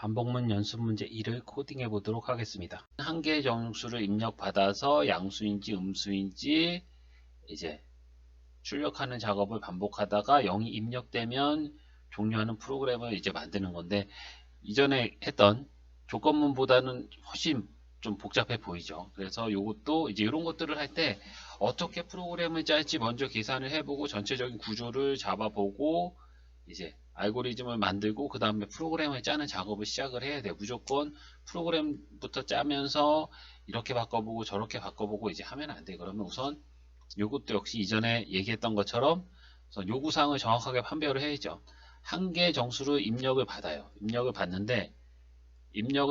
반복문 연습 문제 1을 코딩해 보도록 하겠습니다. 한 개의 정수를 입력받아서 양수인지 음수인지 이제 출력하는 작업을 반복하다가 0이 입력되면 종료하는 프로그램을 이제 만드는 건데, 이전에 했던 조건문보다는 훨씬 좀 복잡해 보이죠. 그래서 이것도 이제 이런 것들을 할 때 어떻게 프로그램을 짤지 먼저 계산을 해보고 전체적인 구조를 잡아보고 이제 알고리즘을 만들고 그 다음에 프로그램을 짜는 작업을 시작을 해야 돼요. 무조건 프로그램부터 짜면서 이렇게 바꿔보고 저렇게 바꿔보고 이제 하면 안 돼요. 그러면 우선 이것도 역시 이전에 얘기했던 것처럼 요구사항을 정확하게 판별을 해야죠. 한 개의 정수를 입력을 받아요. 입력을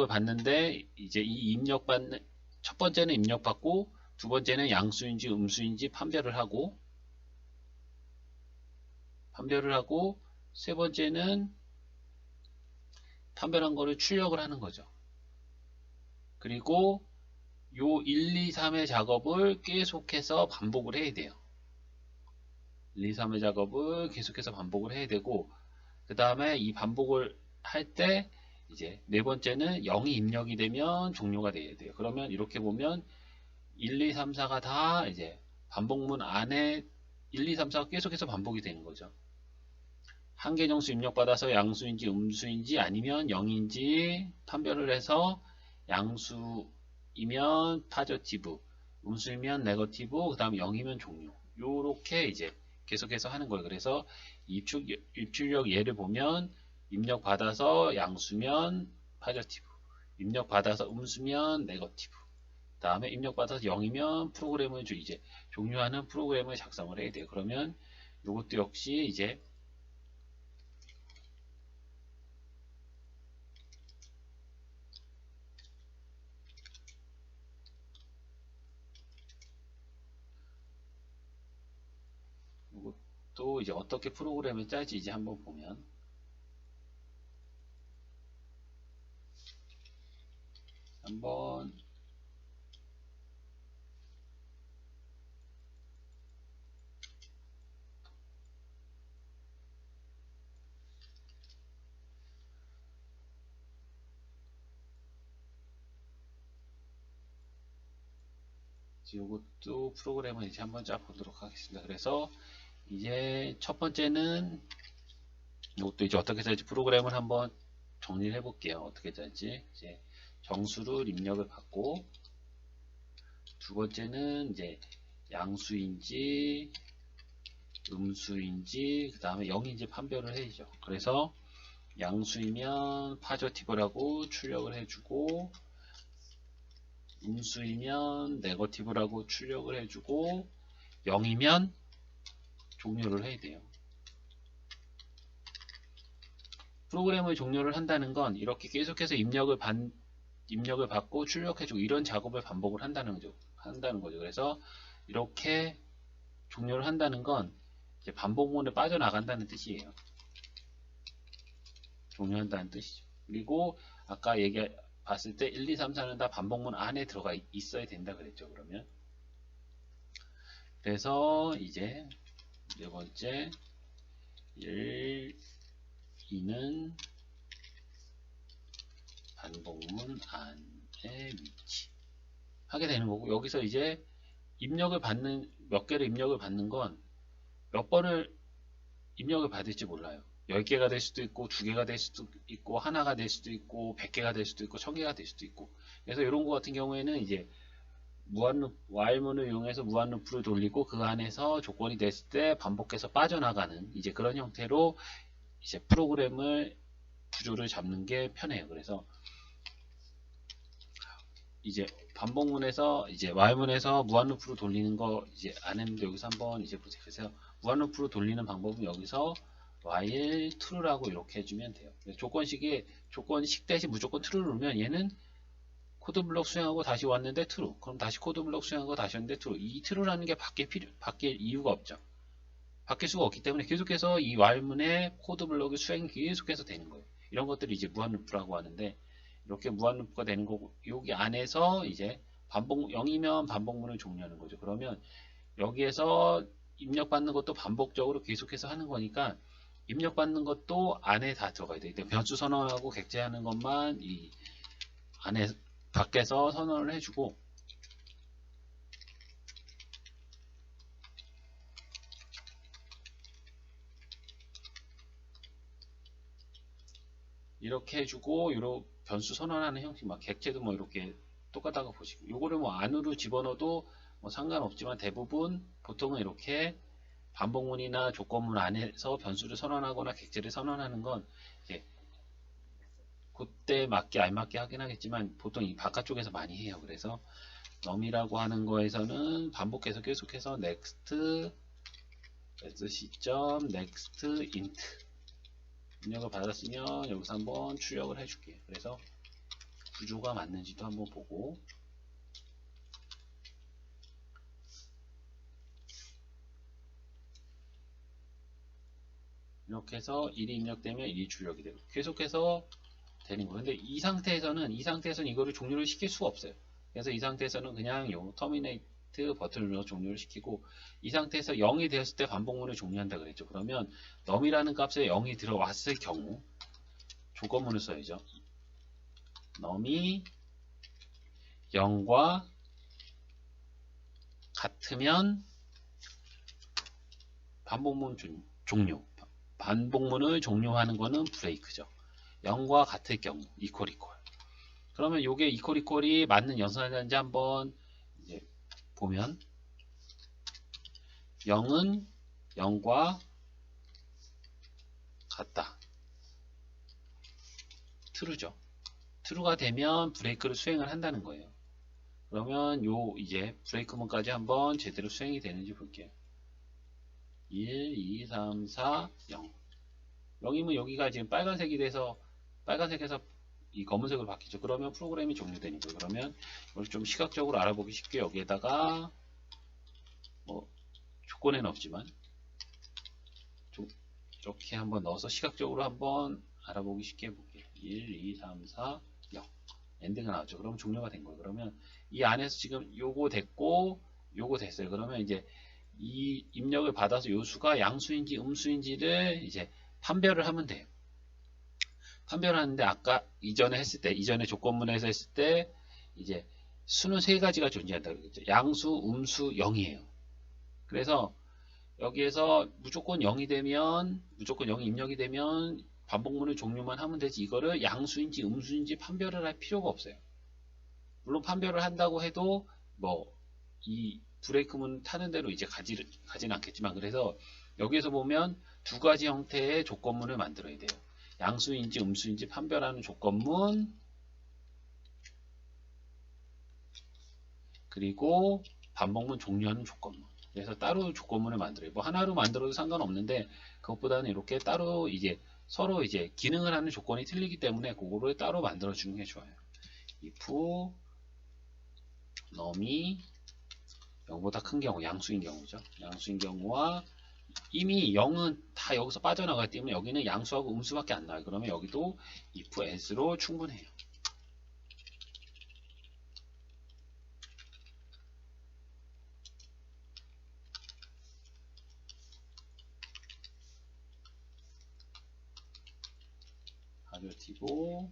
받는데 이제 이 입력받는 첫 번째는 입력받고 두 번째는 양수인지 음수인지 판별을 하고 세 번째는 판별한 거를 출력을 하는 거죠. 그리고 요 1, 2, 3의 작업을 계속해서 반복을 해야 돼요. 1, 2, 3의 작업을 계속해서 반복을 해야 되고, 그 다음에 이 반복을 할 때 이제 네 번째는 0이 입력이 되면 종료가 돼야 돼요. 그러면 이렇게 보면 1, 2, 3, 4가 다 이제 반복문 안에 1, 2, 3, 4가 계속해서 반복이 되는 거죠. 한 개 정수 입력받아서 양수인지 음수인지 아니면 0인지 판별을 해서 양수이면 파저티브, 음수이면 네거티브, 그 다음 0이면 종료. 요렇게 이제 계속해서 하는 거예요. 그래서 입출력 예를 보면 입력받아서 양수면 파저티브, 입력받아서 음수면 네거티브, 그 다음에 입력받아서 0이면 프로그램을 이제 종료하는 프로그램을 작성을 해야 돼요. 그러면 이것도 역시 이제 또 이제 어떻게 프로그램을 짤지 이제 한번 보면, 한번 이것도 프로그램을 이제 한번 짜 보도록 하겠습니다. 그래서 이제 첫 번째는 이것도 이제 어떻게 짤지 프로그램을 한번 정리를 해 볼게요. 어떻게 짤지 이제 정수를 입력을 받고, 두 번째는 이제 양수인지 음수인지 그 다음에 0인지 판별을 해야죠. 그래서 양수이면 파저티브라고 출력을 해주고, 음수이면 네거티브라고 출력을 해주고, 0이면 종료를 해야 돼요. 프로그램을 종료를 한다는 건 이렇게 계속해서 입력을 받고 출력해주고 이런 작업을 반복을 한다는 거죠. 그래서 이렇게 종료를 한다는 건 이제 반복문에 빠져나간다는 뜻이에요. 종료한다는 뜻이죠. 그리고 아까 봤을 때 1, 2, 3, 4는 다 반복문 안에 들어가 있어야 된다 그랬죠. 그러면 그래서 이제 네 번째 1, 2는 반복문 안에 위치 하게 되는 거고, 여기서 이제 몇 개를 입력을 받는 건 몇 번을 입력을 받을지 몰라요. 10개가 될 수도 있고 2개가 될 수도 있고 하나가 될 수도 있고 100개가 될 수도 있고 1000개가 될 수도 있고. 그래서 이런 거 같은 경우에는 이제 while문을 이용해서 무한루프를 돌리고 그 안에서 조건이 됐을 때 반복해서 빠져나가는 이제 그런 형태로 이제 프로그램을 구조를 잡는 게 편해요. 그래서 이제 반복문에서 이제 while문에서 무한루프로 돌리는 거 이제 안 했는데 여기서 한번 이제 보세요. 그래서 무한루프로 돌리는 방법은 여기서 while true라고 이렇게 해주면 돼요. 조건식 대신 무조건 true를 누르면 얘는 코드 블록 수행하고 다시 왔는데 true. 그럼 다시 코드 블록 수행하고 다시 왔는데 true. 이 true라는 게 바뀔 이유가 없죠. 바뀔 수가 없기 때문에 계속해서 이 while문의 코드 블록의 수행이 계속해서 되는 거예요. 이런 것들이 이제 무한루프라고 하는데, 이렇게 무한루프가 되는 거고, 여기 안에서 이제 0이면 반복문을 종료하는 거죠. 그러면 여기에서 입력받는 것도 반복적으로 계속해서 하는 거니까 입력받는 것도 안에 다 들어가야 돼. 변수 선언하고 객제하는 것만 이 안에 밖에서 선언을 해주고, 이렇게 해주고, 요런 변수 선언하는 형식, 막 객체도 뭐 이렇게 똑같다고 보시고, 요거를 뭐 안으로 집어넣어도 뭐 상관없지만 대부분 보통은 이렇게 반복문이나 조건문 안에서 변수를 선언하거나 객체를 선언하는 건 이제 그때 맞게 알맞게 하긴 하겠지만 보통 이 바깥쪽에서 많이 해요. 그래서 num이라고 하는 거에서는 반복해서 계속해서 next 시점 next int 입력을 받았으면 여기서 한번 출력을 해줄게요. 그래서 구조가 맞는지도 한번 보고, 이렇게 해서 1이 입력되면 1이 출력이 되고 계속해서 되는 거예요. 근데 이 상태에서는 이거를 종료를 시킬 수가 없어요. 그래서 이 상태에서는 그냥 요 터미네이트 버튼을 눌러서 종료를 시키고, 이 상태에서 0이 되었을 때 반복문을 종료한다 그랬죠. 그러면 num이라는 값에 0이 들어왔을 경우 조건문을 써야죠. num이 0과 같으면 반복문 종료. 반복문을 종료하는 거는 브레이크죠. 0과 같을 경우 이퀄. 그러면 요게 이퀄이 맞는 연산자인지 한번 이제 보면 0은 0과 같다. true죠. true가 되면 브레이크를 수행을 한다는 거예요. 그러면 요 이제 브레이크문까지 한번 제대로 수행이 되는지 볼게요. 1, 2, 3, 4, 0. 0이면 여기가 지금 빨간색이 돼서 빨간색에서 이 검은색으로 바뀌죠. 그러면 프로그램이 종료되는 거예요. 그러면 이걸 좀 시각적으로 알아보기 쉽게 여기에다가 뭐 조건에는 없지만 이렇게 한번 넣어서 시각적으로 한번 알아보기 쉽게 해볼게요. 1, 2, 3, 4, 0. 엔드가 나왔죠. 그러면 종료가 된 거예요. 그러면 이 안에서 지금 요거 됐고 요거 됐어요. 그러면 이제 이 입력을 받아서 요 수가 양수인지 음수인지를 이제 판별을 하면 돼요. 판별하는데 아까 이전에 조건문에서 했을 때 이제 수는 세 가지가 존재한다 그랬죠. 양수, 음수, 0이에요. 그래서 여기에서 무조건 0이 입력이 되면 반복문을 종료만 하면 되지, 이거를 양수인지 음수인지 판별을 할 필요가 없어요. 물론 판별을 한다고 해도 뭐 이 브레이크문 타는 대로 이제 가지는 않겠지만, 그래서 여기에서 보면 두 가지 형태의 조건문을 만들어야 돼요. 양수인지 음수인지 판별하는 조건문, 그리고 반복문 종료하는 조건문. 그래서 따로 조건문을 만들어요. 뭐 하나로 만들어도 상관없는데 그것보다는 이렇게 따로 이제 서로 이제 기능을 하는 조건이 틀리기 때문에 그거를 따로 만들어 주는 게 좋아요. if num이 0보다 큰 경우, 양수인 경우죠. 양수인 경우와 이미 0은 다 여기서 빠져나가기 때문에 여기는 양수하고 음수밖에 안 나와요. 그러면 여기도 if else로 충분해요. 가져티고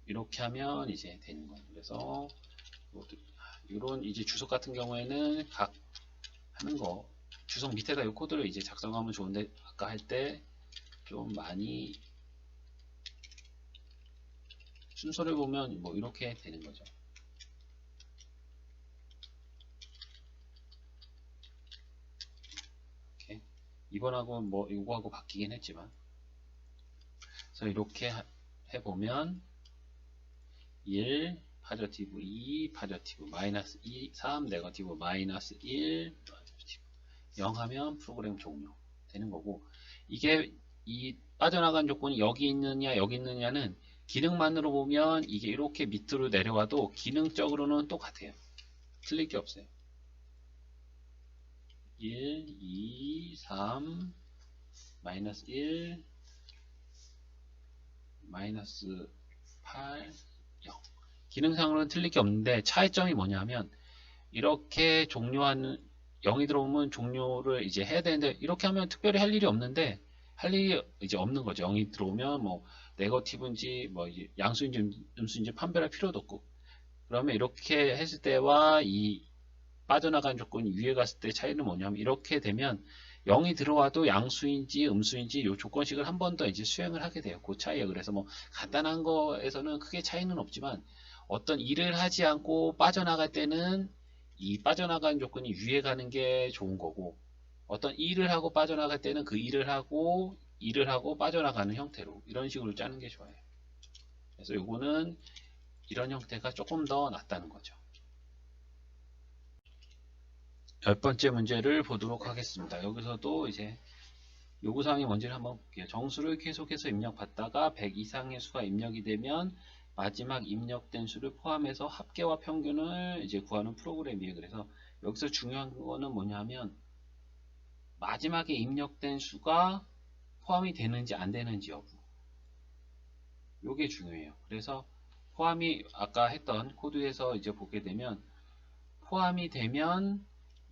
이렇게 하면 이제 되는 거예요. 그래서 이런 이제 주석 같은 경우에는 각 하는 거 주석 밑에다 이 코드를 이제 작성하면 좋은데 아까 할 때 좀 많이 순서를 보면 뭐 이렇게 되는 거죠. 이렇게 이번하고 뭐 이거하고 바뀌긴 했지만, 그래서 이렇게 해보면 1 파저티브 2 파저티브 마이너스 2 3 네거티브 마이너스 1 파저티브 0 하면 프로그램 종료 되는 거고, 이게 이 빠져나간 조건이 여기 있느냐 여기 있느냐는 기능만으로 보면 이게 이렇게 밑으로 내려와도 기능적으로는 똑같아요. 틀릴 게 없어요. 1, 2, 3 마이너스 1 마이너스 8 0. 기능상으로는 틀릴 게 없는데 차이점이 뭐냐면 이렇게 종료하는 0이 들어오면 종료를 이제 해야 되는데 이렇게 하면 특별히 할 일이 없는데 할 일이 이제 없는 거죠. 0이 들어오면 뭐 네거티브인지 뭐 이제 양수인지 음수인지 판별할 필요도 없고 그러면 이렇게 했을 때와 이 빠져나간 조건이 위에 갔을 때 차이는 뭐냐면 이렇게 되면 0이 들어와도 양수인지 음수인지 이 조건식을 한 번 더 이제 수행을 하게 돼요. 그 차이에 그래서 뭐 간단한 거에서는 크게 차이는 없지만 어떤 일을 하지 않고 빠져나갈 때는 이 빠져나가는 조건이 위에 가는 게 좋은 거고 어떤 일을 하고 빠져나갈 때는 그 일을 하고 빠져나가는 형태로 이런 식으로 짜는 게 좋아요. 그래서 요거는 이런 형태가 조금 더 낫다는 거죠. 10번째 문제를 보도록 하겠습니다. 여기서도 이제 요구사항이 뭔지를 한번 볼게요. 정수를 계속해서 입력받다가 100 이상의 수가 입력이 되면 마지막 입력된 수를 포함해서 합계와 평균을 이제 구하는 프로그램이에요. 그래서 여기서 중요한 거는 뭐냐면 마지막에 입력된 수가 포함이 되는지 안 되는지 여부. 요게 중요해요. 그래서 포함이 아까 했던 코드에서 이제 보게 되면 포함이 되면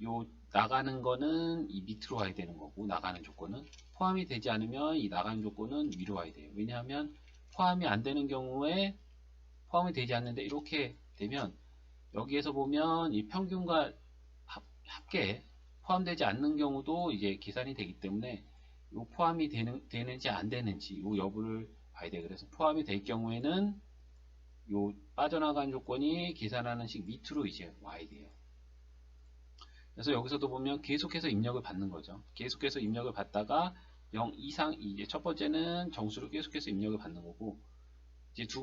요 나가는 거는 이 밑으로 와야 되는 거고 나가는 조건은 포함이 되지 않으면 이 나가는 조건은 위로 와야 돼요. 왜냐하면 포함이 안 되는 경우에 포함이 되지 않는데 이렇게 되면 여기에서 보면 이 평균과 합계 포함되지 않는 경우도 이제 계산이 되기 때문에 요 포함이 되는지 안 되는지 요 여부를 봐야 돼요. 그래서 포함이 될 경우에는 요 빠져나간 조건이 계산하는 식 밑으로 이제 와야 돼요. 그래서 여기서도 보면 계속해서 입력을 받는 거죠. 계속해서 입력을 받다가 0 이상, 이제 첫 번째는 정수를 계속해서 입력을 받는 거고, 이제 두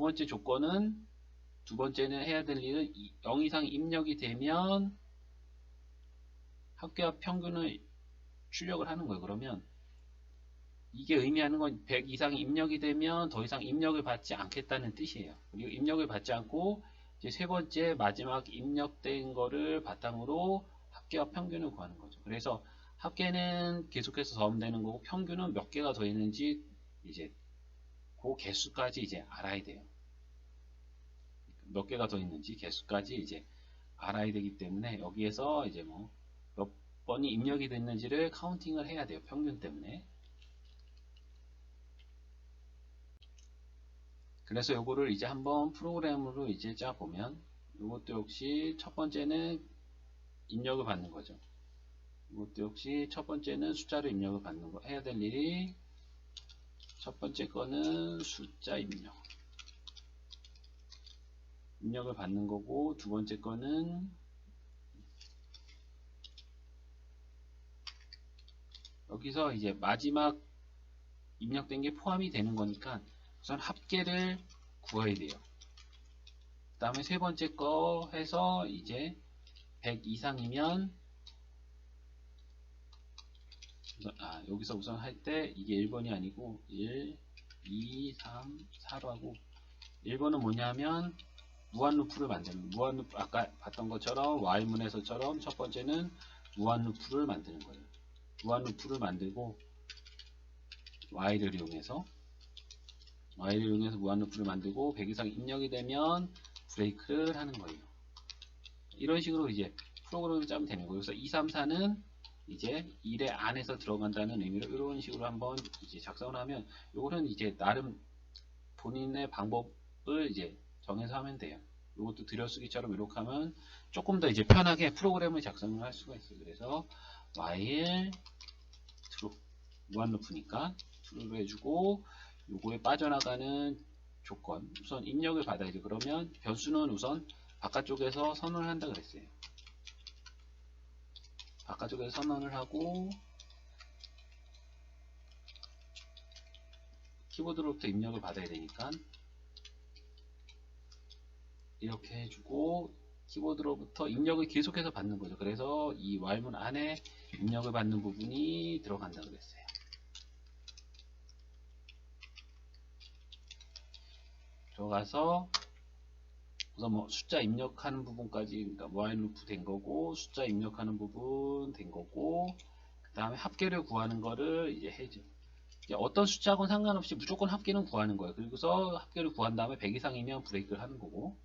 번째는 해야 될 일은 0 이상 입력이 되면 합계와 평균을 출력을 하는 거예요. 그러면 이게 의미하는 건 100 이상 입력이 되면 더 이상 입력을 받지 않겠다는 뜻이에요. 그리고 입력을 받지 않고 이제 세 번째 마지막 입력된 거를 바탕으로 합계와 평균을 구하는 거죠. 그래서 합계는 계속해서 더하면 되는 거고 평균은 몇 개가 더 있는지 이제 그 개수까지 이제 알아야 돼요. 몇 개가 더 있는지 개수까지 이제 알아야 되기 때문에 여기에서 이제 뭐 몇 번이 입력이 됐는지를 카운팅을 해야 돼요. 평균 때문에. 그래서 요거를 이제 한번 프로그램으로 이제 짜보면 이것도 역시 첫 번째는 입력을 받는 거죠. 이것도 역시 첫 번째는 숫자를 입력을 받는 거 해야 될 일이 첫 번째 거는 숫자 입력을 받는 거고 두 번째 거는 여기서 이제 마지막 입력된 게 포함이 되는 거니까 우선 합계를 구해야 돼요. 그 다음에 세 번째 거 해서 이제 100 이상이면 여기서 우선 할 때 이게 1번이 아니고 1, 2, 3, 4로 하고 1번은 뭐냐면 무한루프를 만드는 무한루프 아까 봤던 것처럼 while문에서처럼 첫 번째는 무한루프를 만드는 거예요. 무한루프를 만들고 while을 이용해서 무한루프를 만들고 100 이상 입력이 되면 브레이크를 하는 거예요. 이런 식으로 이제 프로그램을 짜면 되는 거예요. 그래서 2, 3, 4는 이제 1의 안에서 들어간다는 의미로 이런 식으로 한번 이제 작성을 하면 요거는 이제 나름 본인의 방법을 이제 정해서 하면 돼요. 이것도 들여쓰기처럼 이렇게 하면 조금 더 이제 편하게 프로그램을 작성을 할 수가 있어요. 그래서 while true 무한루프니까 true로 해주고 요거에 빠져나가는 조건 우선 입력을 받아야죠. 그러면 변수는 우선 바깥쪽에서 선언을 한다 그랬어요. 바깥쪽에서 선언을 하고 키보드로부터 입력을 받아야 되니까 이렇게 해주고 키보드로부터 입력을 계속해서 받는 거죠. 그래서 이 while문 안에 입력을 받는 부분이 들어간다 그랬어요. 들어가서 우선 뭐 숫자 입력하는 부분까지 그러니까 while loop 된 거고 숫자 입력하는 부분 된 거고 그 다음에 합계를 구하는 거를 이제 해줘. 이제 어떤 숫자하고는 상관없이 무조건 합계는 구하는 거예요. 그리고서 합계를 구한 다음에 100 이상이면 브레이크를 하는 거고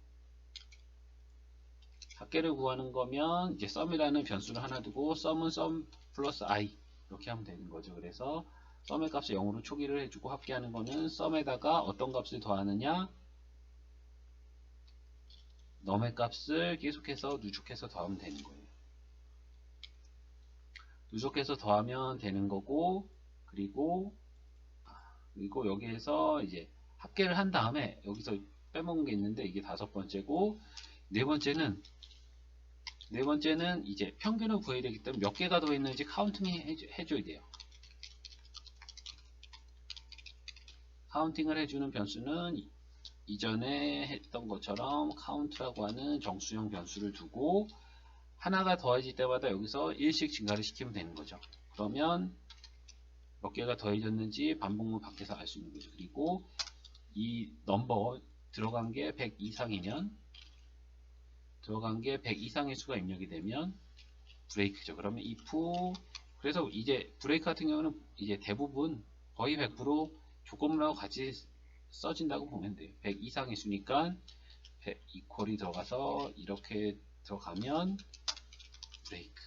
합계를 구하는 거면 이제 썸이라는 변수를 하나 두고 썸은 썸 플러스 i 이렇게 하면 되는 거죠. 그래서 썸의 값을 0으로 초기를 해주고 합계하는 거는 썸에다가 어떤 값을 더하느냐, 넘의 값을 계속해서 누적해서 더하면 되는 거예요. 누적해서 더하면 되는 거고, 그리고 여기에서 이제 합계를 한 다음에 여기서 빼먹은 게 있는데 이게 5번째고, 네 번째는 이제 평균을 구해야 되기 때문에 몇 개가 더 있는지 카운팅 해줘야 돼요. 카운팅을 해주는 변수는 이전에 했던 것처럼 카운트라고 하는 정수형 변수를 두고 하나가 더해질 때마다 여기서 1씩 증가를 시키면 되는 거죠. 그러면 몇 개가 더해졌는지 반복문 밖에서 알 수 있는 거죠. 그리고 이 넘버 들어간 게 100 이상이면 들어간 게 100 이상의 수가 입력이 되면 브레이크죠. 그러면 if 그래서 이제 브레이크 같은 경우는 이제 대부분 거의 100% 조건문하고 같이 써진다고 보면 돼요. 100 이상의 수니까 100 이퀄이 들어가서 이렇게 들어가면 브레이크.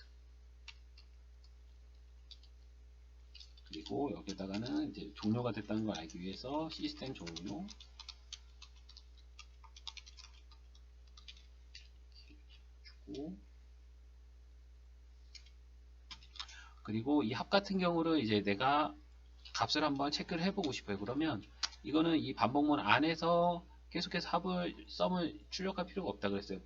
그리고 여기다가는 이제 종료가 됐다는 걸 알기 위해서 시스템 종료. 주고. 그리고 이 합 같은 경우를 이제 내가 값을 한번 체크를 해보고 싶어요. 그러면 이거는 이 반복문 안에서 계속해서 썸을 출력할 필요가 없다 그랬어요.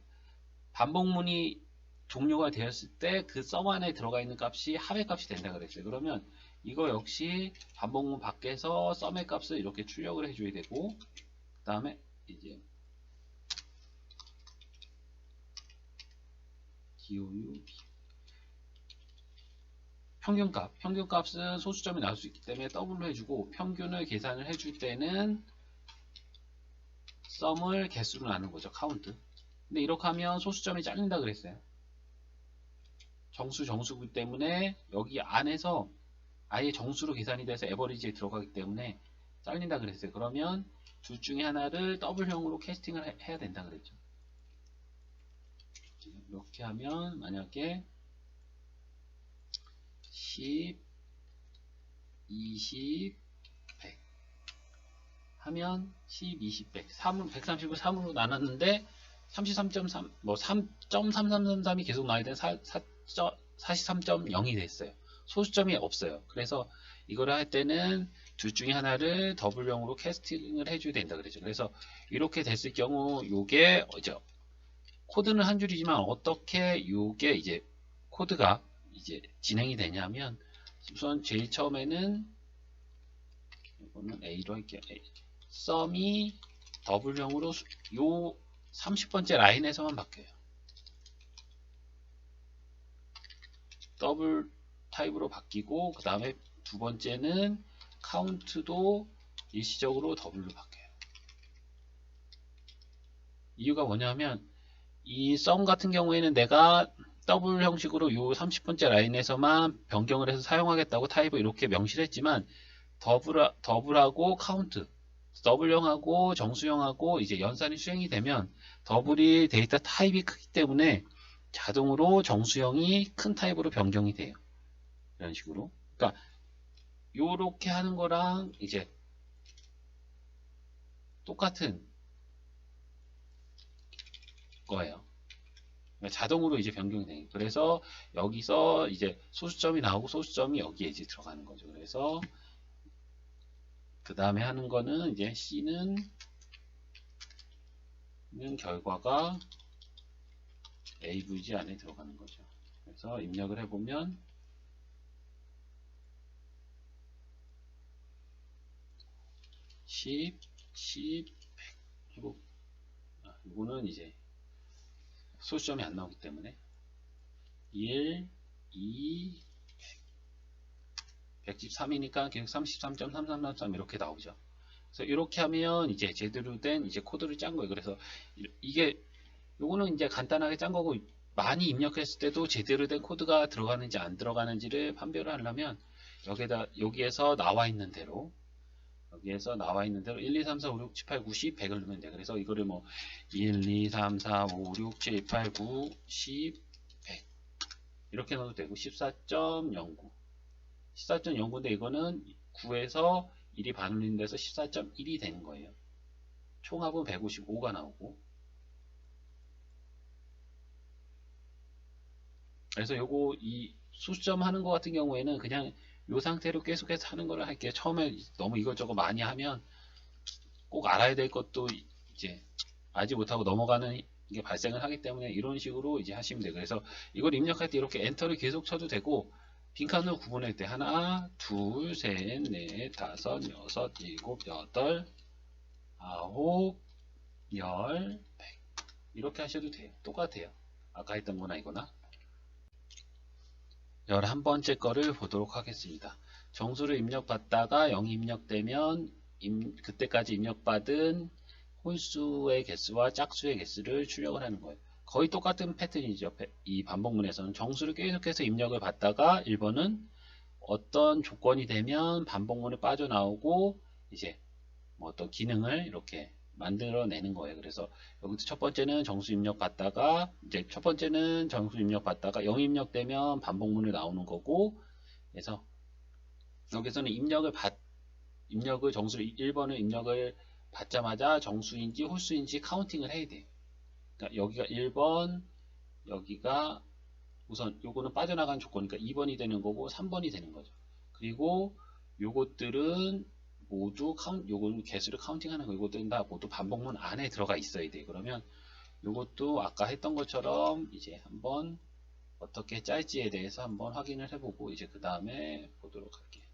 반복문이 종료가 되었을 때 그 썸 안에 들어가 있는 값이 합의 값이 된다 그랬어요. 그러면 이거 역시 반복문 밖에서 썸의 값을 이렇게 출력을 해줘야 되고, 그 다음에 이제 DOU 평균값은 소수점이 나올 수 있기 때문에 더블로 해주고, 평균을 계산을 해줄 때는 썸을 개수로 나눈 거죠. 카운트. 근데 이렇게 하면 소수점이 잘린다 그랬어요. 정수이기 때문에 여기 안에서 아예 정수로 계산이 돼서 에버리지에 들어가기 때문에 잘린다 그랬어요. 그러면 둘 중에 하나를 더블형으로 캐스팅을 해야 된다 그랬죠. 이렇게 하면 만약에 10, 20, 100 하면 10, 20, 100 130을 3으로 나눴는데 33.3 뭐 3.3333이 계속 나와야 되는 43.0이 됐어요. 소수점이 없어요. 그래서 이거를 할 때는 둘 중에 하나를 더블형으로 캐스팅을 해줘야 된다 그랬죠. 그래서 이렇게 됐을 경우 요게 이제 코드는 한 줄이지만 어떻게 요게 이제 코드가 이제 진행이 되냐면, 우선 제일 처음에는 이거는 A로 할게요. 썸이 더블형으로 요 30번째 라인에서만 바뀌어요. 더블 타입으로 바뀌고, 그 다음에 두 번째는 카운트도 일시적으로 더블로 바뀌어요. 이유가 뭐냐면 이 썸 같은 경우에는 내가 더블 형식으로 요 30번째 라인에서만 변경을 해서 사용하겠다고 타입을 이렇게 명시를 했지만, 더블하고 카운트, 더블형하고 정수형하고 이제 연산이 수행이 되면 더블이 데이터 타입이 크기 때문에 자동으로 정수형이 큰 타입으로 변경이 돼요. 이런 식으로. 그러니까 요렇게 하는 거랑 이제 똑같은 거예요. 그러니까 자동으로 이제 변경이 돼요. 그래서 여기서 이제 소수점이 나오고 소수점이 여기에 이제 들어가는 거죠. 그래서 그 다음에 하는 거는 이제 C는 결과가 AVG 안에 들어가는 거죠. 그래서 입력을 해보면 10, 100 해보. 이거는 이제 소수점이 안 나오기 때문에 1, 2, 113이니까 계속 33.3333 이렇게 나오죠. 그래서 이렇게 하면 이제 제대로 된 이제 코드를 짠 거예요. 그래서 이게 요거는 이제 간단하게 짠 거고, 많이 입력했을 때도 제대로 된 코드가 들어가는지 안 들어가는지를 판별을 하려면 여기에서 나와 있는 대로 여기에서 나와 있는 대로 1, 2, 3, 4, 5, 6, 7, 8, 9, 10, 100을 넣으면 돼. 그래서 이거를 뭐 1, 2, 3, 4, 5, 6, 7, 8, 9, 10, 100 이렇게 넣어도 되고 14.09 14.09인데 이거는 9에서 1이 반올린 데서 14.1이 되는 거예요. 총합은 155가 나오고 그래서 요거 이 수점 하는 거 같은 경우에는 그냥 요 상태로 계속해서 하는 거를 할게요. 처음에 너무 이것저것 많이 하면 꼭 알아야 될 것도 이제 알지 못하고 넘어가는 게 발생을 하기 때문에 이런 식으로 이제 하시면 돼요. 그래서 이걸 입력할 때 이렇게 엔터를 계속 쳐도 되고 빈칸으로 구분할 때 하나, 둘, 셋, 넷, 다섯, 여섯, 일곱, 여덟, 아홉, 열, 백 이렇게 하셔도 돼요. 똑같아요. 아까 했던 거나 이거나 11번째 거를 보도록 하겠습니다. 정수를 입력받다가 0이 입력되면 그때까지 입력받은 홀수의 개수와 짝수의 개수를 출력을 하는 거예요. 거의 똑같은 패턴이죠. 이 반복문에서는 정수를 계속해서 입력을 받다가 1번은 어떤 조건이 되면 반복문을 빠져나오고 이제 뭐 어떤 기능을 이렇게 만들어내는 거예요. 그래서 여기서 첫 번째는 정수 입력 받다가 이제 첫 번째는 정수 입력 받다가 0 입력되면 반복문을 나오는 거고 그래서 여기서는 입력을 정수를 1번을 입력을 받자마자 정수인지 홀수인지 카운팅을 해야 돼요. 그러니까 여기가 1번, 여기가 우선 요거는 빠져나간 조건이니까 2번이 되는 거고 3번이 되는 거죠. 그리고 요것들은 모두 요거는 개수를 카운팅하는 거 이것들은 다 모두 반복문 안에 들어가 있어야 돼요. 그러면 요것도 아까 했던 것처럼 이제 한번 어떻게 짤지에 대해서 한번 확인을 해보고 이제 그 다음에 보도록 할게요.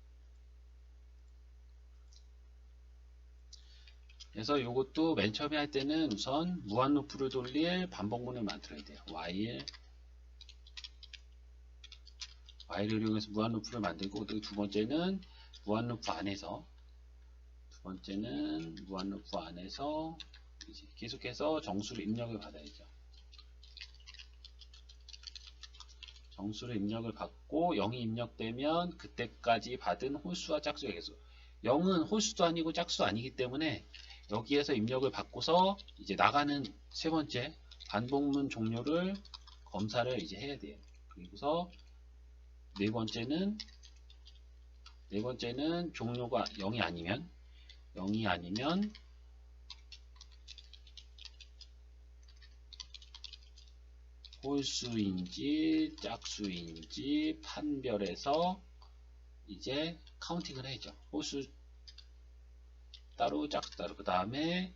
그래서 이것도 맨 처음에 할 때는 우선 무한 루프를 돌릴 반복문을 만들어야 돼요. while을 이용해서 무한 루프를 만들고 두 번째는 무한 루프 안에서 이제 계속해서 정수를 입력을 받아야죠. 정수를 입력을 받고 0이 입력되면 그때까지 받은 홀수와 짝수의 개수 0은 홀수도 아니고 짝수도 아니기 때문에 여기에서 입력을 받고서 이제 나가는 세 번째 반복문 종료를 검사를 이제 해야 돼요. 그리고서 네 번째는 종료가 0이 아니면 홀수인지 짝수인지 판별해서 이제 카운팅을 해야죠. 홀수 따로 짝수 따로 그 다음에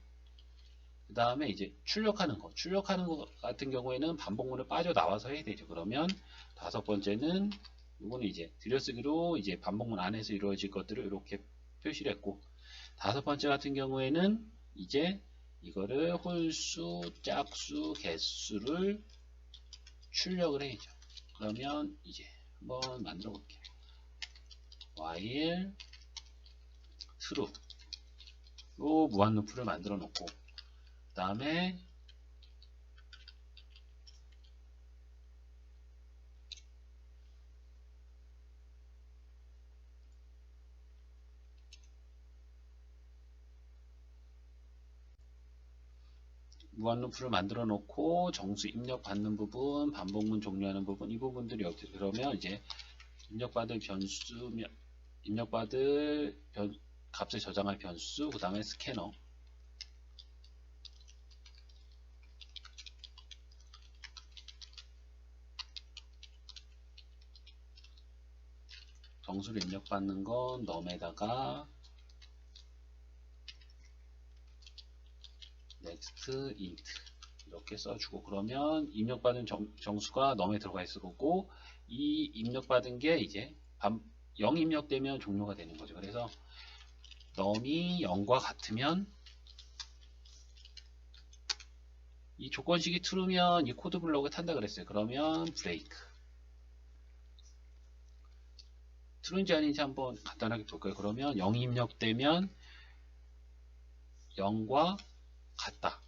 이제 출력하는 거 같은 경우에는 반복문을 빠져나와서 해야 되죠. 그러면 다섯 번째는 이거는 이제 들여쓰기로 이제 반복문 안에서 이루어질 것들을 이렇게 표시를 했고 다섯 번째 같은 경우에는 이제 이거를 홀수, 짝수, 개수를 출력을 해야죠. 그러면 이제 한번 만들어 볼게요. while true 요 무한 루프를 만들어 놓고 그 다음에 무한 루프를 만들어 놓고 정수 입력 받는 부분, 반복문 종료하는 부분 이 부분들이 어떻게 그러면 이제 입력받을 값을 저장할 변수 그 다음에 스캐너 정수를 입력받는 건 num에다가 next int 이렇게 써주고 그러면 입력받은 정수가 num에 들어가 있을 거고 이 입력받은 게 이제 0 입력되면 종료가 되는 거죠. 그래서 num이 0과 같으면 이 조건식이 true면 이 코드 블록을 탄다 그랬어요. 그러면 break true인지 아닌지 한번 간단하게 볼까요? 그러면 0이 입력되면 0과 같다.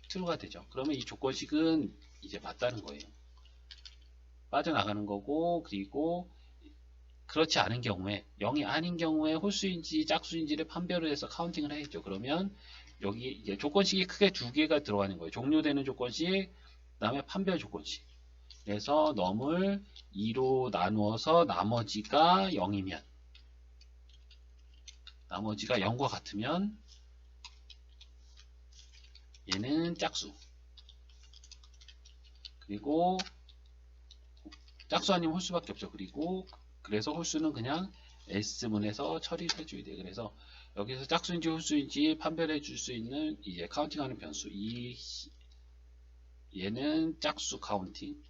true가 되죠. 그러면 이 조건식은 이제 맞다는 거예요. 빠져나가는 거고 그리고 그렇지 않은 경우에 0이 아닌 경우에 홀수인지 짝수인지를 판별을 해서 카운팅을 해야죠. 그러면 여기 이제 조건식이 크게 두 개가 들어가는 거예요. 종료되는 조건식, 그 다음에 판별 조건식. 그래서 num을 2로 나누어서 나머지가 0이면, 나머지가 0과 같으면 얘는 짝수. 그리고 짝수 아니면 홀수밖에 없죠. 그리고 그래서 홀수는 그냥 S문에서 처리를 해줘야 돼요. 그래서 여기서 짝수인지 홀수인지 판별해 줄 수 있는 이제 카운팅하는 변수. 얘는 짝수 카운팅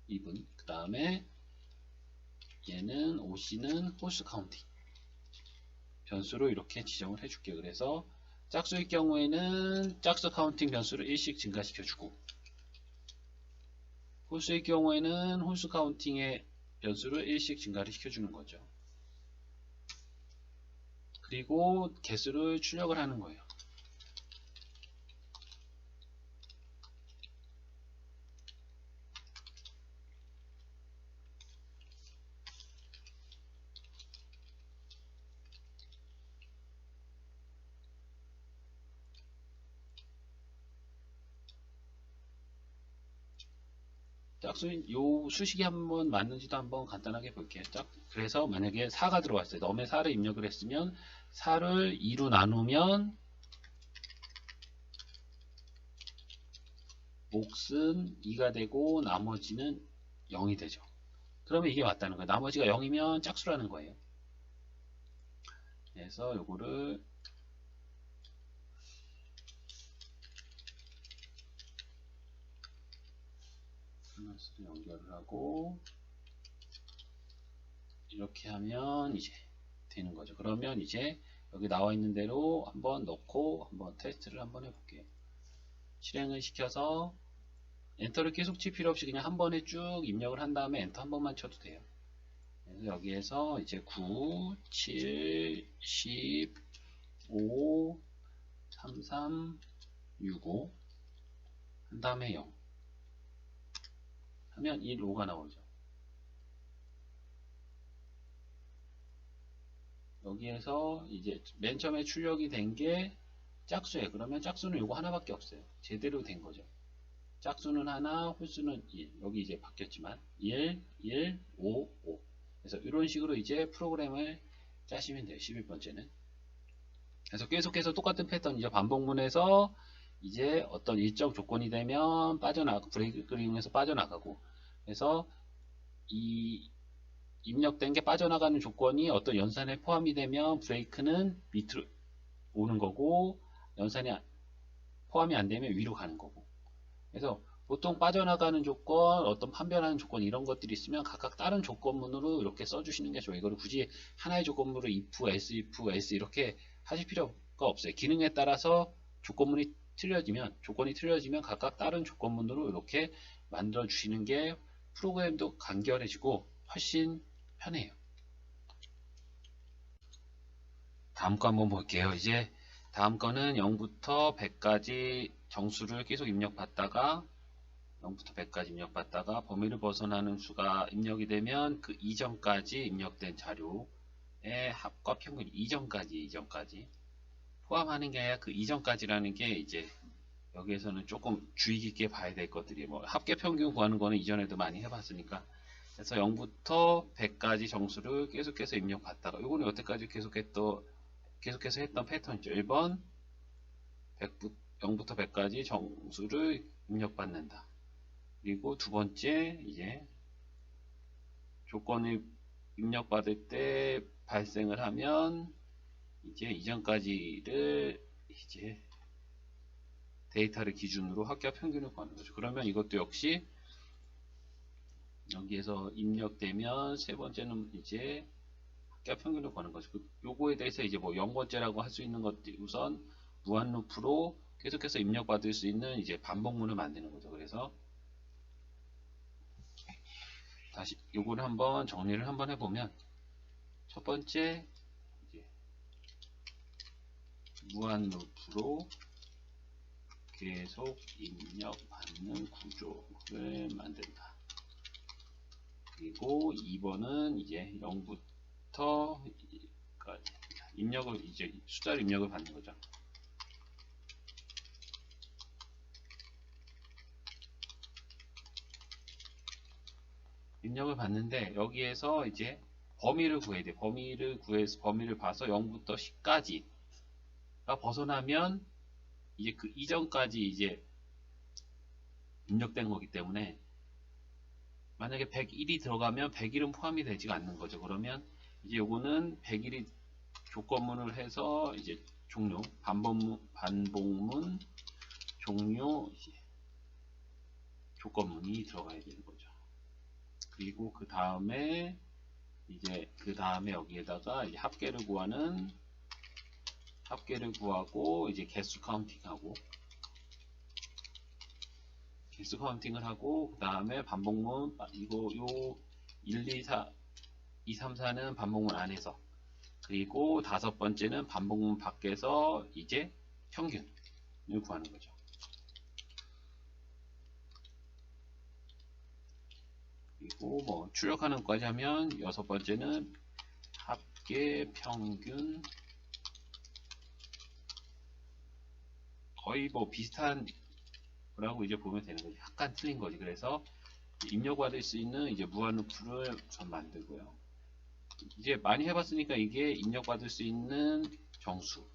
2분. 그 다음에 얘는 OC는 홀수 카운팅 변수로 이렇게 지정을 해줄게요. 그래서 짝수일 경우에는 짝수 카운팅 변수를 1씩 증가시켜주고, 홀수의 경우에는 홀수 카운팅의 변수를 1씩 증가를 시켜주는 거죠. 그리고 개수를 출력을 하는 거예요. 짝수인 요 수식이 한번 맞는지도 한번 간단하게 볼게요. 그래서 만약에 4가 들어왔어요. 넘에 4를 입력을 했으면 4를 2로 나누면 몫은 2가 되고 나머지는 0이 되죠. 그러면 이게 맞다는 거예요. 나머지가 0이면 짝수라는 거예요. 그래서 요거를 플러스로 연결을 하고 이렇게 하면 이제 되는 거죠. 그러면 이제 여기 나와 있는 대로 한번 넣고 한번 테스트를 한번 해볼게요. 실행을 시켜서 엔터를 계속 칠 필요 없이 그냥 한 번에 쭉 입력을 한 다음에 엔터 한 번만 쳐도 돼요. 그래서 여기에서 이제 9, 7, 10, 5, 3, 3, 6, 5 한 다음에 0 하면 1, 5가 나오죠. 여기에서 이제 맨 처음에 출력이 된 게 짝수예요. 그러면 짝수는 요거 하나밖에 없어요. 제대로 된 거죠. 짝수는 하나, 홀수는 1. 여기 이제 바뀌었지만 1, 1, 5, 5. 그래서 이런 식으로 이제 프로그램을 짜시면 돼요. 11번째는. 그래서 계속해서 똑같은 패턴이죠. 반복문에서 이제 어떤 일정 조건이 되면 브레이크를 이용해서 빠져나가고, 그래서 이 입력된 게 빠져나가는 조건이 어떤 연산에 포함이 되면 브레이크는 밑으로 오는 거고, 연산이 포함이 안 되면 위로 가는 거고. 그래서 보통 빠져나가는 조건, 어떤 판별하는 조건 이런 것들이 있으면 각각 다른 조건문으로 이렇게 써주시는 게 좋아요. 이거를 굳이 하나의 조건문으로 if, else 이렇게 하실 필요가 없어요. 기능에 따라서 조건이 틀려지면 각각 다른 조건문으로 이렇게 만들어 주시는 게 프로그램도 간결해지고 훨씬 편해요. 다음 거 한번 볼게요. 이제 다음 거는 0부터 100까지 정수를 계속 입력받다가 0부터 100까지 입력받다가 범위를 벗어나는 수가 입력이 되면 그 이전까지 입력된 자료의 합과 평균 이전까지 포함하는 게 아니라 그 이전까지라는 게 이제 여기에서는 조금 주의 깊게 봐야 될 것들이 뭐 합계 평균 구하는 거는 이전에도 많이 해봤으니까. 그래서 0부터 100까지 정수를 계속해서 입력받다가 이거는 여태까지 계속해서 했던 패턴이죠. 1번 0부터 100까지 정수를 입력받는다. 그리고 두 번째 이제 조건을 입력받을 때 발생을 하면 이제 이전까지를 이제 데이터를 기준으로 합계 평균을 구하는 거죠. 그러면 이것도 역시 여기에서 입력되면 세 번째는 이제 합계 평균을 구하는 거죠. 요거에 대해서 이제 뭐 0번째라고 할 수 있는 것들 우선 무한 루프로 계속해서 입력받을 수 있는 이제 반복문을 만드는 거죠. 그래서 다시 요거를 한번 정리를 한번 해보면 첫 번째 이제 무한 루프로 계속 입력받는 구조를 만든다. 그리고 2번은 이제 0부터 입력을 이제 숫자를 입력을 받는 거죠. 입력을 받는데 여기에서 이제 범위를 구해야 돼. 범위를 구해서 범위를 봐서 0부터 10까지가 벗어나면 이제 그 이전까지 이제 입력된 거기 때문에 만약에 101이 들어가면 101은 포함이 되지가 않는 거죠. 그러면 이제 요거는 101이 조건문을 해서 이제 종료, 반복문 종료 조건문이 들어가야 되는 거죠. 그리고 그 다음에 여기에다가 이제 합계를 구하고 이제 개수 카운팅하고 을 하고 그 다음에 반복문 이거 요 1, 2, 3, 4는 반복문 안에서 그리고 5번째는 반복문 밖에서 이제 평균을 구하는 거죠. 그리고 뭐 출력하는 것까지 하면 6번째는 합계 평균 거의 뭐 비슷한 라고 이제 보면 되는 거지. 약간 틀린 거지. 그래서 입력받을 수 있는 이제 무한루프를 전 만들고요. 이제 많이 해봤으니까 이게 입력받을 수 있는 정수,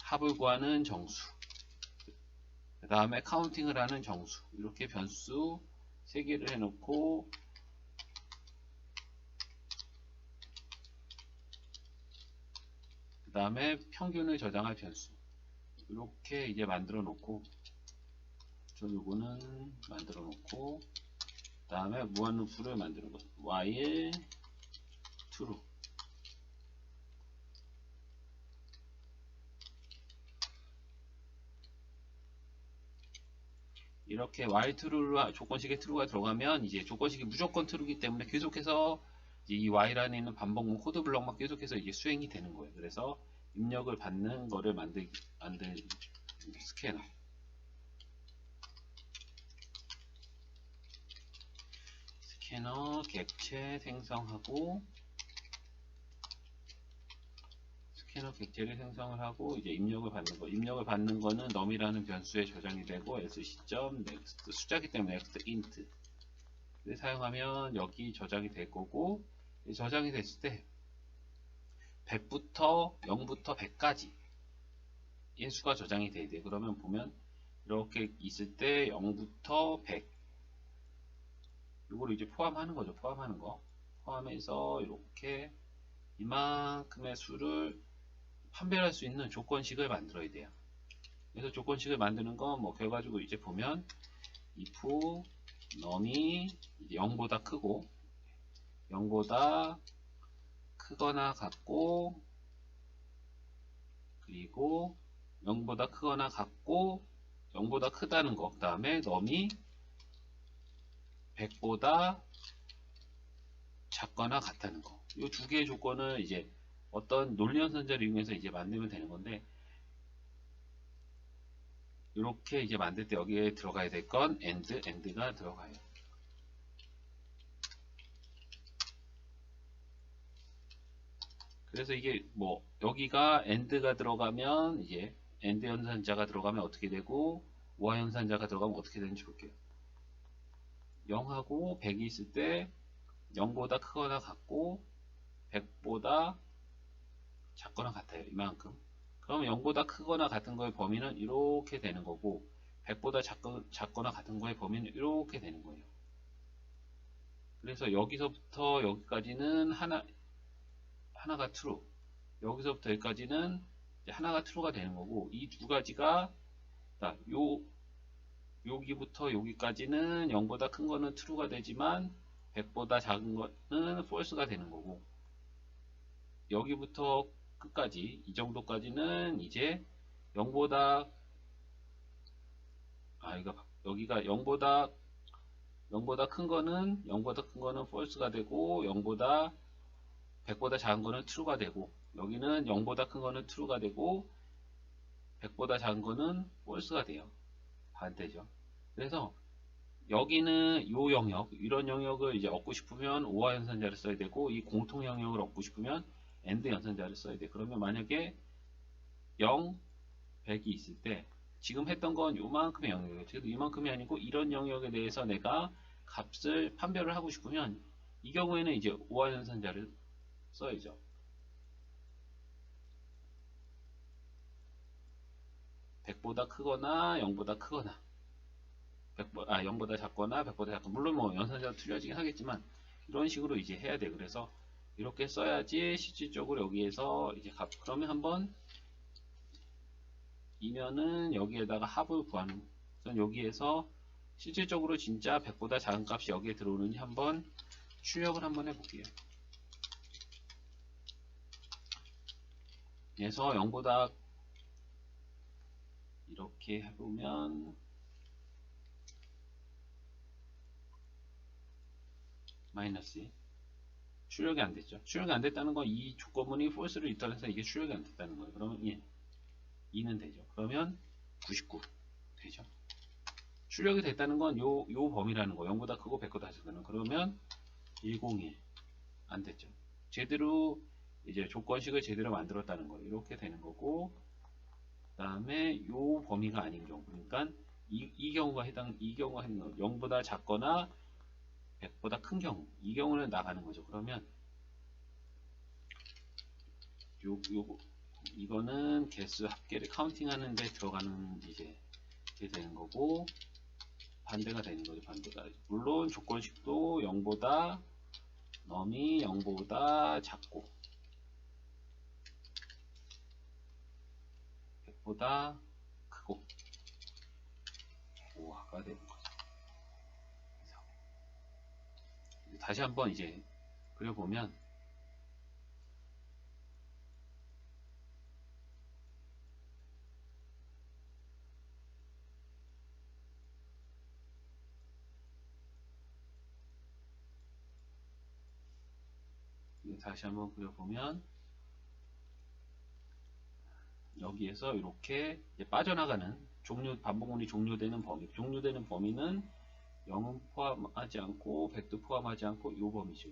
합을 구하는 정수, 그 다음에 카운팅을 하는 정수, 이렇게 변수 3개를 해놓고 그 다음에 평균을 저장할 변수 이렇게 이제 만들어 놓고 요거는 만들어 놓고 그 다음에 무한루프를 만드는 거 while true 이렇게 while true가 조건식에 true가 들어가면 이제 조건식이 무조건 true이기 때문에 계속해서 이 while 안에 있는 반복문 코드 블럭만 계속해서 이게 수행이 되는 거예요. 그래서 입력을 받는 거를 만들 스캐너 객체 생성하고 스캐너 객체를 생성을 하고 이제 입력을 받는 거. 입력을 받는 거는 num이라는 변수에 저장이 되고 s.next 숫자기 때문에 next int를 사용하면 여기 저장이 될 거고 저장이 됐을 때 100부터 0부터 100까지 인수가 저장이 돼야 돼. 그러면 보면 이렇게 있을 때 0부터 100 이거를 이제 포함하는 거죠. 포함하는 거. 포함해서 이렇게 이만큼의 수를 판별할 수 있는 조건식을 만들어야 돼요. 그래서 조건식을 만드는 건 뭐 결과적으로 이제 보면 if num이 0보다 크고 0보다 크거나 같고 그리고 0보다 크거나 같고 0보다 크다는 거 그 다음에 num이 100보다 작거나 같다는 거. 이 두 개의 조건을 이제 어떤 논리연산자를 이용해서 이제 만들면 되는 건데, 이렇게 이제 만들 때 여기에 들어가야 될 건 and가 들어가요. 그래서 이게 뭐 여기가 and가 들어가면 이제 and 연산자가 들어가면 어떻게 되고 우화 연산자가 들어가면 어떻게 되는지 볼게요. 0하고 100이 있을 때 0보다 크거나 같고 100보다 작거나 같아요. 이만큼. 그러면 0보다 크거나 같은 거의 범위는 이렇게 되는 거고 100보다 작거나 같은 거의 범위는 이렇게 되는 거예요. 그래서 여기서부터 여기까지는 하나가 true, 여기서부터 여기까지는 하나가 true가 되는 거고 이 두 가지가 여기부터 여기까지는 0보다 큰 거는 true가 되지만 100보다 작은 거는 false가 되는 거고 여기부터 끝까지 이 정도까지는 이제 0보다 여기가 0보다 큰 거는 false가 되고 100보다 작은 거는 true가 되고 여기는 0보다 큰 거는 true가 되고 100보다 작은 거는 false가 돼요. 반대죠. 그래서 여기는 요 영역, 이런 영역을 이제 얻고 싶으면 오화 연산자를 써야 되고, 이 공통 영역을 얻고 싶으면 AND 연산자를 써야 돼. 그러면 만약에 0, 100이 있을 때, 지금 했던 건 요만큼의 영역이에요. 그래도 이만큼이 아니고 이런 영역에 대해서 내가 값을 판별을 하고 싶으면 이 경우에는 이제 오화 연산자를 써야죠. 100보다 크거나 0보다 크거나 0보다 작거나 100보다 작거나, 물론 뭐 연산자도 틀려지긴 하겠지만 이런 식으로 이제 해야 돼. 그래서 이렇게 써야지 실질적으로 여기에서 이제 그러면 한번 이면은 여기에다가 합을 구하는, 여기에서 실질적으로 진짜 100보다 작은 값이 여기에 들어오는지 한번 출력을 한번 해볼게요. 그래서 0보다 이렇게 해보면 마이너스 2, 출력이 안 됐죠. 출력이 안 됐다는 건 이 조건문이 false를 리턴해서 이게 출력이 안 됐다는 거예요. 그러면 2는 되죠. 그러면 99 되죠. 출력이 됐다는 건 요 범위라는 거, 0보다 크고 100보다 작다는, 그러면 101 안 됐죠. 제대로 이제 조건식을 제대로 만들었다는 거예요. 이렇게 되는 거고, 그 다음에 요 범위가 아닌 경우, 그러니까 이 경우가 이 경우가 0보다 작거나 100보다 큰 경우, 이 경우는 나가는 거죠. 그러면 이거는 개수 합계를 카운팅 하는데 들어가는 이제 이렇게 되는 거고, 반대가 되는 거죠. 반대가. 물론 조건식도 0보다 넘이 0보다 작고 100보다 크고 5화가 되는 거죠. 다시 한번 이제 그려보면, 여기에서 이렇게 빠져나가는 반복문이 종료되는 범위는 0은 포함하지 않고 100도 포함하지 않고 이 범위죠.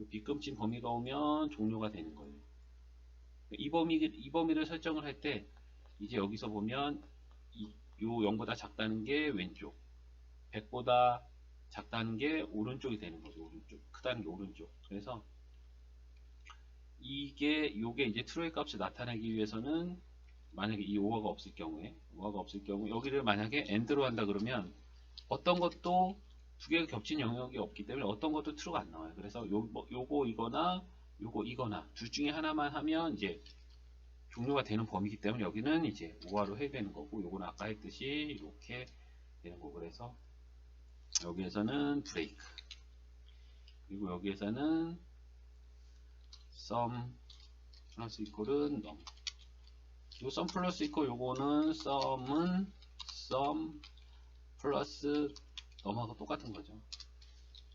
비끔진 범위가 오면 종료가 되는 거예요. 이 범위를 설정을 할 때 이제 여기서 보면 요 0보다 작다는 게 왼쪽, 100보다 작다는 게 오른쪽이 되는 거죠. 오른쪽, 크다는 게 오른쪽. 그래서 요게 이제 트루의 값을 나타내기 위해서는, 만약에 이 오화가 없을 경우에 여기를 만약에 AND로 한다 그러면 어떤 것도 두 개가 겹친 영역이 없기 때문에 어떤 것도 true가 안 나와요. 그래서 요거 이거나 둘 중에 하나만 하면 이제 종료가 되는 범위이기 때문에 여기는 이제 오화로 해야 되는 거고, 요거는 아까 했듯이 이렇게 되는 거고, 그래서 여기에서는 브레이크, 그리고 여기에서는 sum 플러스 이퀄은 num. 요 sum 플러스 이퀄 요거는 sum 플러스 num하고 똑같은 거죠.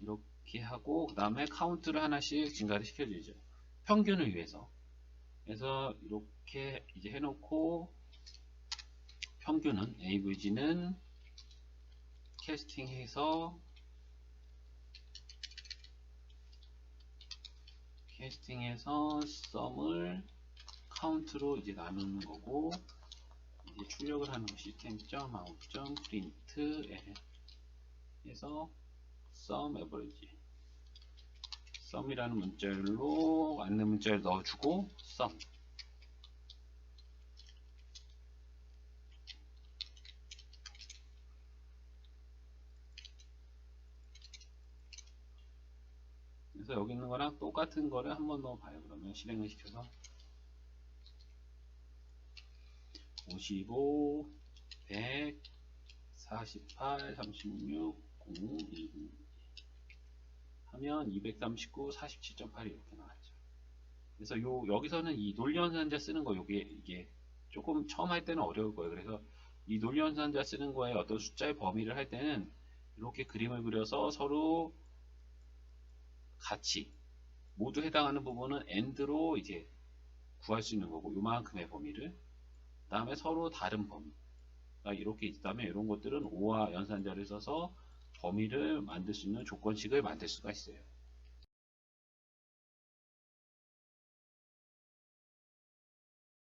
이렇게 하고, 그 다음에 카운트를 하나씩 증가를 시켜주죠. 평균을 위해서. 그래서 이렇게 이제 해놓고, 평균은 avg는 캐스팅해서 sum을 카운트로 이제 나누는 거고, 이제 출력을 하는 거 system.out.print 해서 sum average, sum이라는 문자열로 안내 문자를 넣어주고 sum. 그래서 여기 있는 거랑 똑같은 거를 한번 더 봐요. 그러면 실행을 시켜서 55, 100, 48, 36, 0, 1 하면 239, 47.8 이렇게 나왔죠. 그래서 여기서는 이 논리연산자 쓰는 거, 이게 조금 처음 할 때는 어려울 거예요. 그래서 이 논리연산자 쓰는 거에 어떤 숫자의 범위를 할 때는 이렇게 그림을 그려서 서로 같이 모두 해당하는 부분은 AND로 이제 구할 수 있는 거고, 요만큼의 범위를, 그 다음에 서로 다른 범위, 이렇게 있다면 이런 것들은 5와 연산자를 써서 범위를 만들 수 있는 조건식을 만들 수가 있어요.